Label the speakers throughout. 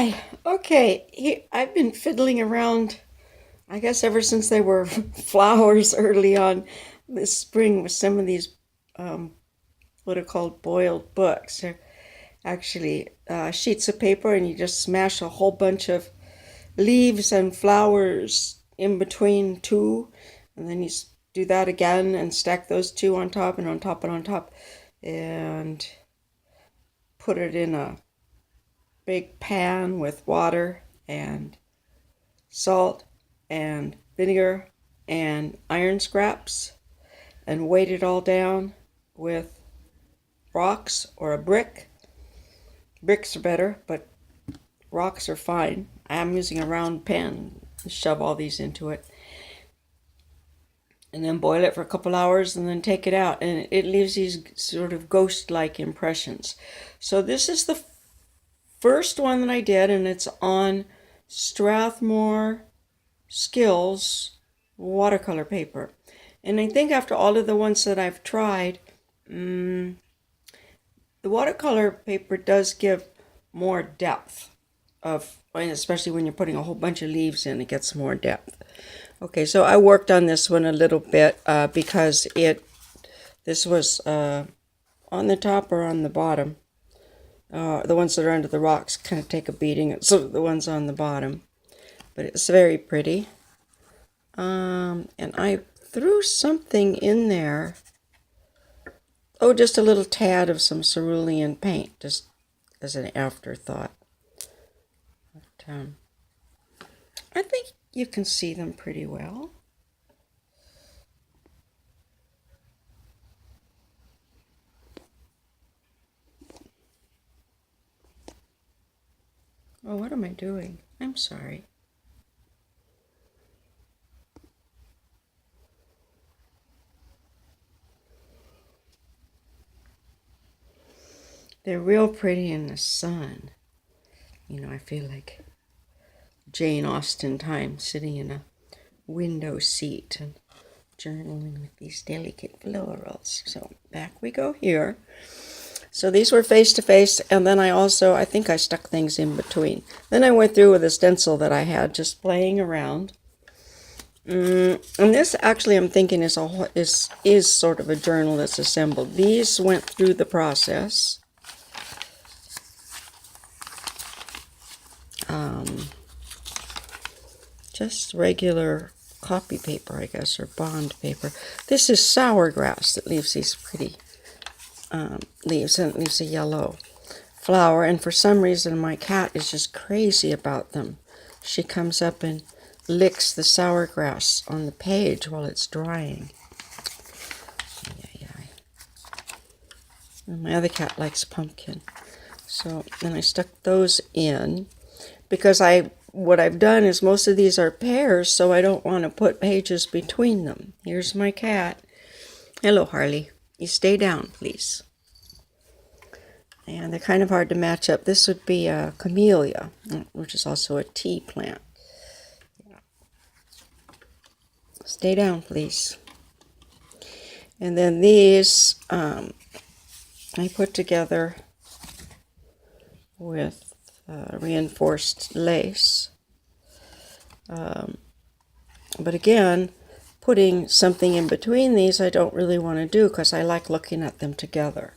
Speaker 1: Hi. Okay. I've been fiddling around, I guess, ever since they were flowers early on this spring with some of these um, what are called boiled books. They're actually sheets of paper, and you just smash a whole bunch of leaves and flowers in between two, and then do that again and stack those two on top and on top and on top, and put it in a big pan with water and salt and vinegar and iron scraps, and weight it all down with rocks or a brick. Bricks are better, but rocks are fine. I'm using a round pan to shove all these into it. And then boil it for a couple hours and then take it out. And it leaves these sort of ghost-like impressions. So this is the first one that I did, and it's on Strathmore Skills watercolor paper. And I think after all of the ones that I've tried, the watercolor paper does give more depth of, especially when you're putting a whole bunch of leaves in, it gets more depth. Okay, so I worked on this one a little bit because this was on the top or on the bottom. The ones that are under the rocks kind of take a beating, so the ones on the bottom. But it's very pretty. And I threw something in there. Oh, just a little tad of some cerulean paint, just as an afterthought. But, I think you can see them pretty well. Oh, what am I doing? I'm sorry. They're real pretty in the sun. You know, I feel like Jane Austen time, sitting in a window seat and journaling with these delicate florals. So back we go here. So these were face to face, and then I think I stuck things in between. Then I went through with a stencil that I had just playing around. And this actually, I'm thinking, is sort of a journal that's assembled. These went through the process. Just regular copy paper, I guess, or bond paper. This is sour grass that leaves these pretty leaves, and it leaves a yellow flower. And for some reason, my cat is just crazy about them. She comes up and licks the sour grass on the page while it's drying. And my other cat likes pumpkin. So then I stuck those in because what I've done is most of these are pairs, so I don't want to put pages between them. Here's my cat. Hello, Harley. You stay down, please. And they're kind of hard to match up. This would be a camellia, which is also a tea plant. Stay down, please. And then these I put together with reinforced lace. But again, putting something in between these I don't really want to do because I like looking at them together.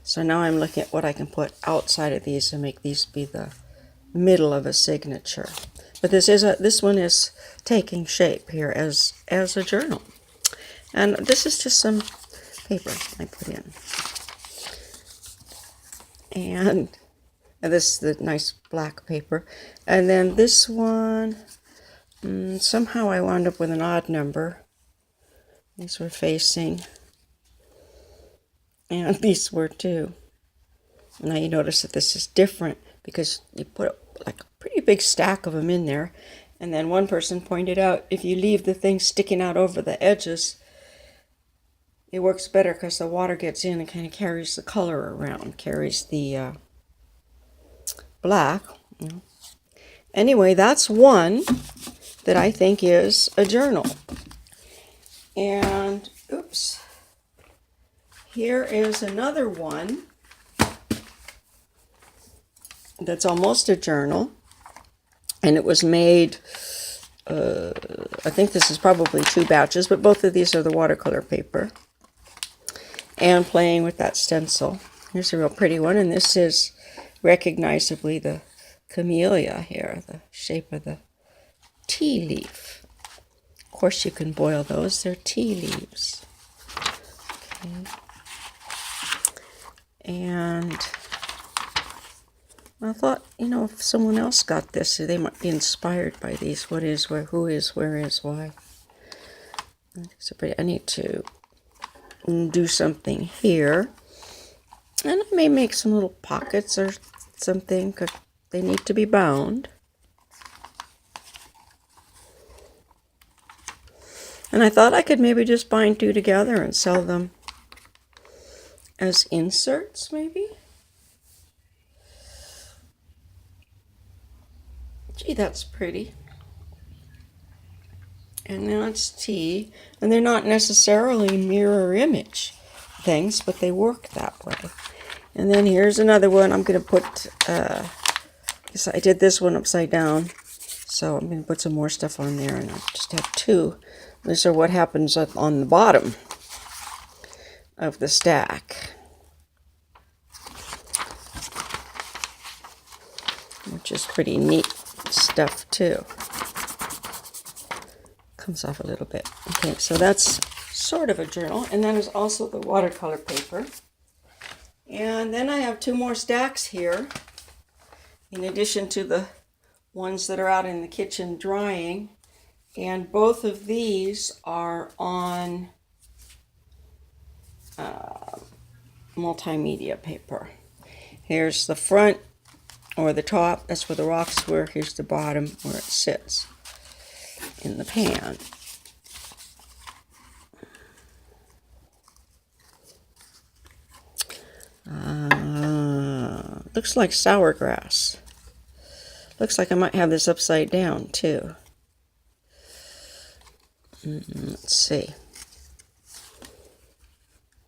Speaker 1: So now I'm looking at what I can put outside of these and make these be the middle of a signature. But this one is taking shape here as a journal. And this is just some paper I put in. And this is the nice black paper. And then this one, somehow I wound up with an odd number. These were facing. And these were too. Now you notice that this is different because you put like a pretty big stack of them in there. And then one person pointed out if you leave the thing sticking out over the edges, it works better because the water gets in and kind of carries the color around, carries the black. You know. Anyway, that's one that I think is a journal. And, oops, here is another one that's almost a journal. And it was made, I think this is probably 2 batches, but both of these are the watercolor paper. And playing with that stencil. Here's a real pretty one, and this is recognizably the camellia here, the shape of the tea leaf. Of course you can boil those, they're tea leaves. Okay. And I thought, you know, if someone else got this, they might be inspired by these. What is, where, who is, where is, why. I need to do something here. And I may make some little pockets or something, because they need to be bound. And I thought I could maybe just bind 2 together and sell them as inserts, maybe? Gee, that's pretty. And now it's tea. And they're not necessarily mirror image things, but they work that way. And then here's another one. I'm going to put, I did this one upside down. So I'm going to put some more stuff on there, and I just have 2. These are what happens on the bottom of the stack, which is pretty neat stuff too. Comes off a little bit. Okay, so that's sort of a journal, and then there's also the watercolor paper. And then I have 2 more stacks here, in addition to the ones that are out in the kitchen drying. And both of these are on multimedia paper. Here's the front, or the top, that's where the rocks were. Here's the bottom, where it sits in the pan. Looks like sour grass. Looks like I might have this upside down too. Let's see.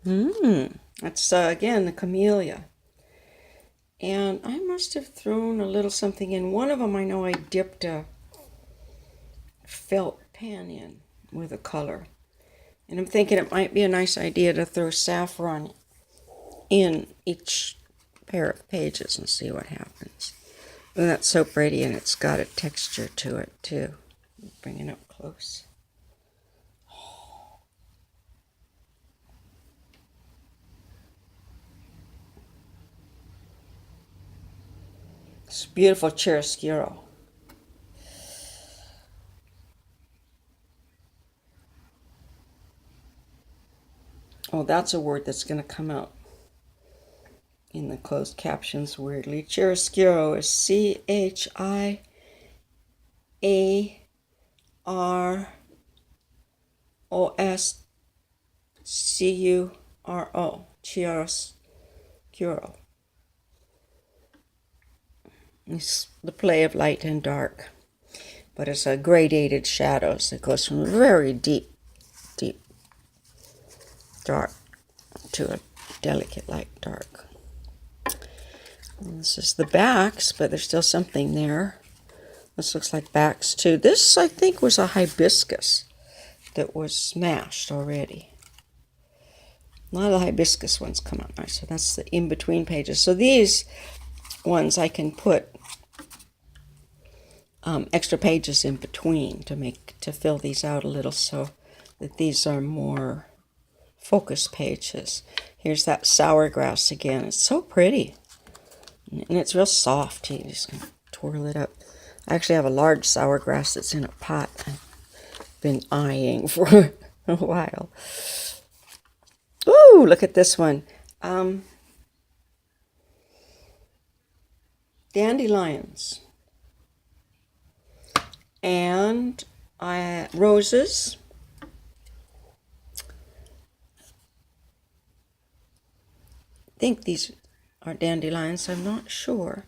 Speaker 1: That's again the camellia. And I must have thrown a little something in. One of them I know I dipped a felt pan in with a color. And I'm thinking it might be a nice idea to throw saffron in each pair of pages and see what happens. And that's so pretty, and it's got a texture to it too. Bring it up close. It's beautiful chiaroscuro. Oh, that's a word that's going to come out in the closed captions weirdly. Chiaroscuro is Chiaroscuro. Chiaroscuro. It's the play of light and dark, but it's a gradated shadows. It goes from very deep dark to a delicate light dark. And this is the backs, but there's still something there. This looks like backs too. This, I think, was a hibiscus that was smashed already. A lot of the hibiscus ones come out nice. So that's the in-between pages. So these ones I can put extra pages in between to fill these out a little, so that these are more focus pages. Here's that sour grass again. It's so pretty, and it's real soft. You just twirl it up. I actually have a large sour grass that's in a pot I've been eyeing for a while. Ooh, look at this one. Dandelions and roses. I think these are dandelions. I'm not sure.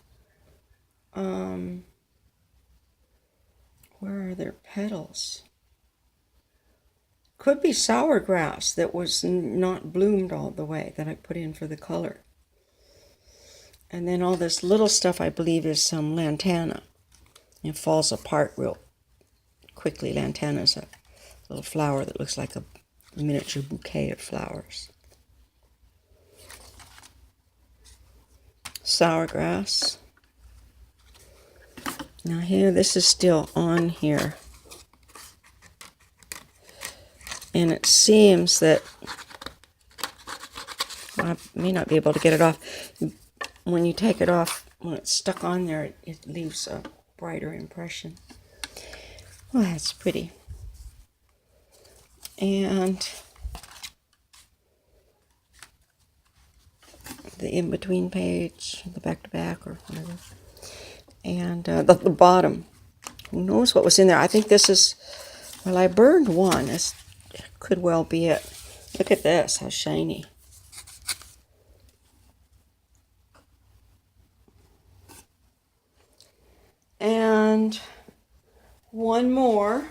Speaker 1: Where are their petals? Could be sour grass that was not bloomed all the way that I put in for the color. And then all this little stuff, I believe, is some lantana. It falls apart real quickly. Lantana's a little flower that looks like a miniature bouquet of flowers. Sourgrass. Now here, this is still on here. And it seems that, well, I may not be able to get it off. When you take it off, when it's stuck on there, it leaves a brighter impression. Well, that's pretty. And the in-between page, the back-to-back or whatever. And the bottom. Who knows what was in there? I think this is, well, I burned one. This could well be it. Look at this, how shiny. And one more.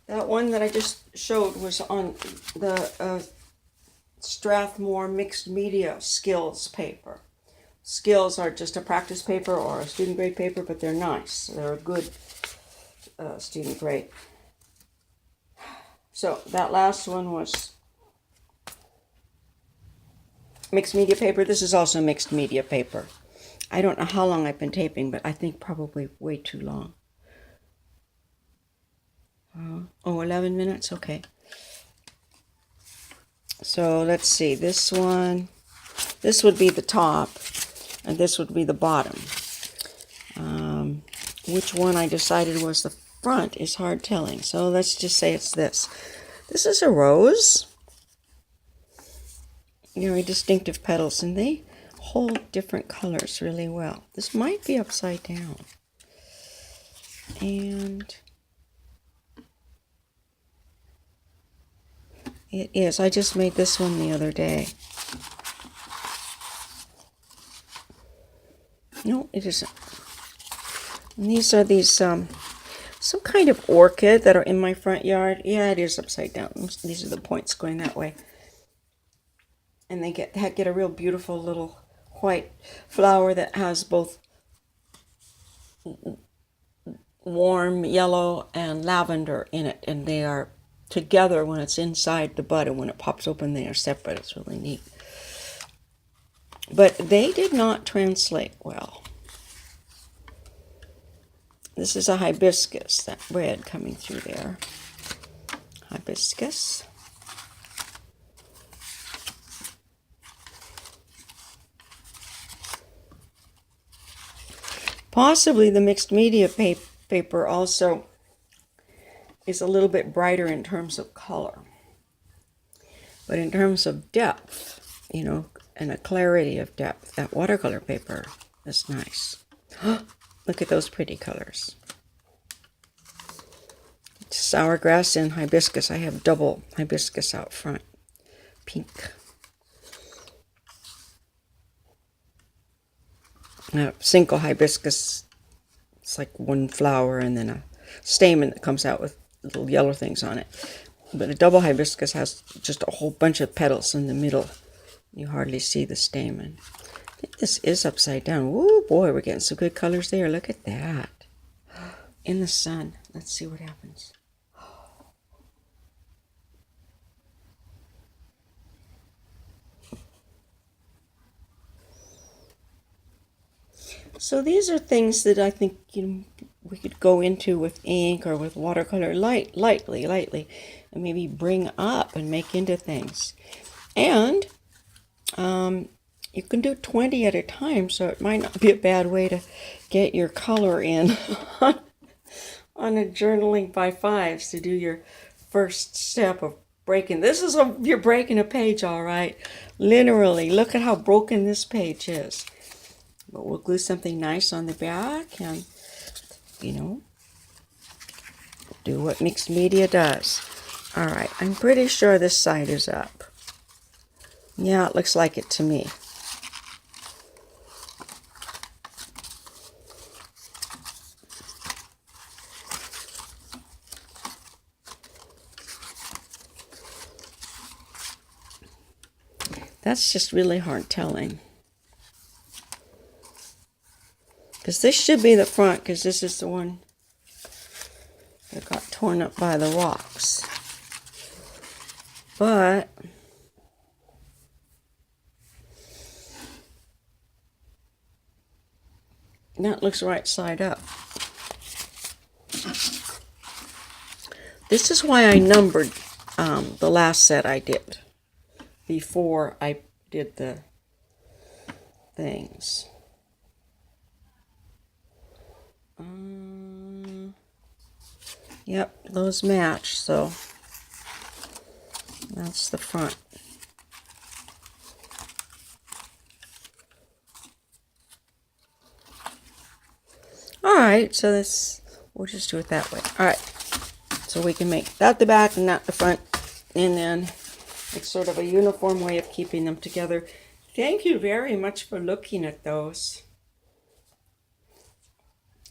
Speaker 1: That one that I just showed was on the Strathmore Mixed Media Skills paper. Skills are just a practice paper or a student grade paper, but they're nice. They're a good student grade. So that last one was mixed media paper. This is also mixed media paper. I don't know how long I've been taping, but I think probably way too long. 11 minutes? Okay. So let's see. This one, this would be the top, and this would be the bottom. Which one I decided was the front is hard telling. So let's just say it's this. This is a rose. Very distinctive petals, and they hold different colors really well. This might be upside down. And it is. I just made this one the other day. No, it isn't. And these are these, some kind of orchid that are in my front yard. Yeah, it is upside down. These are the points going that way. And they get a real beautiful little white flower that has both warm yellow and lavender in it. And they are together when it's inside the bud, and when it pops open, they are separate. It's really neat. But they did not translate well. This is a hibiscus, that red coming through there. Hibiscus. Possibly the mixed media paper also is a little bit brighter in terms of color. But in terms of depth, you know, and a clarity of depth, that watercolor paper is nice. Look at those pretty colors. Sourgrass and hibiscus. I have double hibiscus out front. Pink. Single hibiscus, it's like one flower and then a stamen that comes out with little yellow things on it. But a double hibiscus has just a whole bunch of petals in the middle. You hardly see the stamen. I think this is upside down. Oh boy, we're getting some good colors there. Look at that. In the sun. Let's see what happens. So these are things that I think, you know, we could go into with ink or with watercolor lightly, and maybe bring up and make into things. And you can do 20 at a time, so it might not be a bad way to get your color in on a journaling by fives to do your first step of breaking. You're breaking a page, all right. Literally, look at how broken this page is. But we'll glue something nice on the back and, you know, do what mixed media does. All right, I'm pretty sure this side is up. Yeah, it looks like it to me. That's just really hard telling. Because this should be the front, because this is the one that got torn up by the rocks. But that looks right side up. This is why I numbered the last set I did before I did the things. Yep, those match, so that's the front. Alright, so this, we'll just do it that way. Alright, so we can make that the back and that the front, and then it's sort of a uniform way of keeping them together. Thank you very much for looking at those.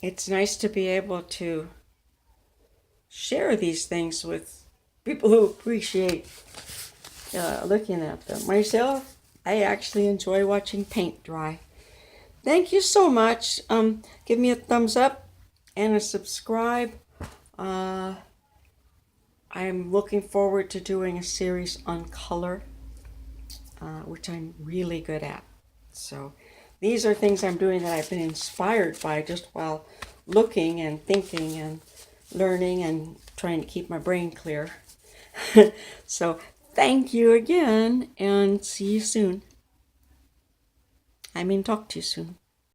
Speaker 1: It's nice to be able to share these things with people who appreciate looking at them. Myself, I actually enjoy watching paint dry. Thank you so much. Give me a thumbs up and a subscribe. I'm looking forward to doing a series on color, which I'm really good at. So these are things I'm doing that I've been inspired by just while looking and thinking and learning and trying to keep my brain clear. So thank you again, and see you soon. Talk to you soon.